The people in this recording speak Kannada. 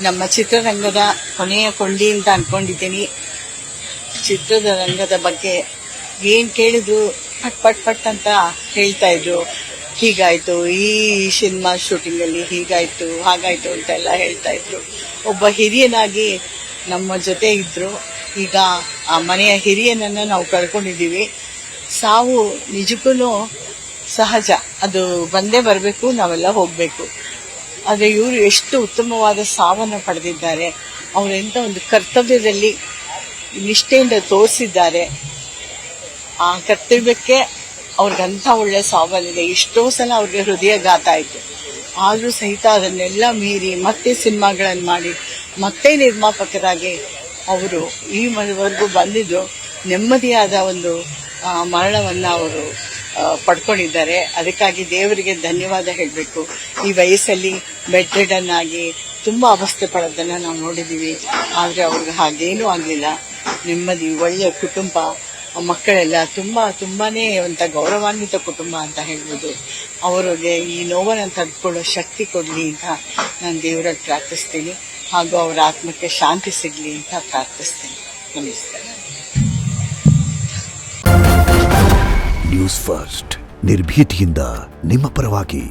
ನಮ್ಮ ಚಿತ್ರರಂಗದ ಕೊನೆಯ ಕೊಂಡಿ ಅಂತ ಅನ್ಕೊಂಡಿದ್ದೀನಿ. ಚಿತ್ರದ ರಂಗದ ಬಗ್ಗೆ ಏನ್ ಕೇಳಿದ್ರು ಪಟ್ ಪಟ್ ಅಂತ ಹೇಳ್ತಾ ಇದ್ರು. ಹೀಗಾಯ್ತು, ಈ ಸಿನಿಮಾ ಶೂಟಿಂಗ್ ಅಲ್ಲಿ ಹೀಗಾಯ್ತು ಹಾಗಾಯ್ತು ಅಂತೆಲ್ಲ ಹೇಳ್ತಾ ಇದ್ರು. ಒಬ್ಬ ಹಿರಿಯನಾಗಿ ನಮ್ಮ ಜೊತೆ ಇದ್ರು. ಈಗ ಆ ಮನೆಯ ಹಿರಿಯನನ್ನ ನಾವು ಕಳ್ಕೊಂಡಿದ್ದೀವಿ. ಸಾವು ನಿಜಕ್ಕೂ ಸಹಜ, ಅದು ಬಂದೇ ಬರಬೇಕು, ನಾವೆಲ್ಲ ಹೋಗ್ಬೇಕು. ಆದರೆ ಇವರು ಎಷ್ಟು ಉತ್ತಮವಾದ ಸಾವನ್ನು ಪಡೆದಿದ್ದಾರೆ. ಅವರೆಂತ ಒಂದು ಕರ್ತವ್ಯದಲ್ಲಿ ನಿಷ್ಠೆಯಿಂದ ತೋರಿಸಿದ್ದಾರೆ. ಆ ಕರ್ತವ್ಯಕ್ಕೆ ಅವ್ರಿಗಂತ ಒಳ್ಳೆ ಸಾವು ಬಂದಿದೆ. ಎಷ್ಟೋ ಸಲ ಅವ್ರಿಗೆ ಹೃದಯಘಾತ ಆಯಿತು, ಆದರೂ ಸಹಿತ ಅದನ್ನೆಲ್ಲ ಮೀರಿ ಮತ್ತೆ ಸಿನಿಮಾಗಳನ್ನು ಮಾಡಿ ಮತ್ತೆ ನಿರ್ಮಾಪಕರಾಗಿ ಅವರು ಈ ಮನೆವರೆಗೂ ಬಂದಿದ್ದು ನೆಮ್ಮದಿಯಾದ ಒಂದು ಮರಣವನ್ನು ಅವರು ಪಡ್ಕೊಂಡಿದ್ದಾರೆ. ಅದಕ್ಕಾಗಿ ದೇವರಿಗೆ ಧನ್ಯವಾದ ಹೇಳಬೇಕು. ಈ ವಯಸ್ಸಲ್ಲಿ ಬೆಡ್ ರಿಡನ್ ಆಗಿ ತುಂಬ ಅವಸ್ಥೆ ಪಡೋದನ್ನು ನಾವು ನೋಡಿದ್ದೀವಿ. ಆದರೆ ಅವ್ರಿಗೆ ಹಾಗೇನೂ ಆಗಲಿಲ್ಲ. ನೆಮ್ಮದಿ, ಒಳ್ಳೆಯ ಕುಟುಂಬ, ಮಕ್ಕಳೆಲ್ಲ ತುಂಬಾನೇ ಒಂದು ಗೌರವಾನ್ವಿತ ಕುಟುಂಬ ಅಂತ ಹೇಳ್ಬೋದು. ಅವರಿಗೆ ಈ ನೋವನ್ನು ತಡ್ಕೊಳ್ಳೋ ಶಕ್ತಿ ಕೊಡಲಿ ಅಂತ ನಾನು ದೇವರಲ್ಲಿ ಪ್ರಾರ್ಥಿಸ್ತೀನಿ. ಹಾಗೂ ಅವರ ಆತ್ಮಕ್ಕೆ ಶಾಂತಿ ಸಿಗಲಿ ಅಂತ ಪ್ರಾರ್ಥಿಸ್ತೀನಿ. ನಮಸ್ಕಾರ. ನ್ಯೂಸ್ ಫಸ್ಟ್, ನಿರ್ಭೀತಿಯಿಂದ ನಿಮ್ಮ ಪರವಾಗಿ.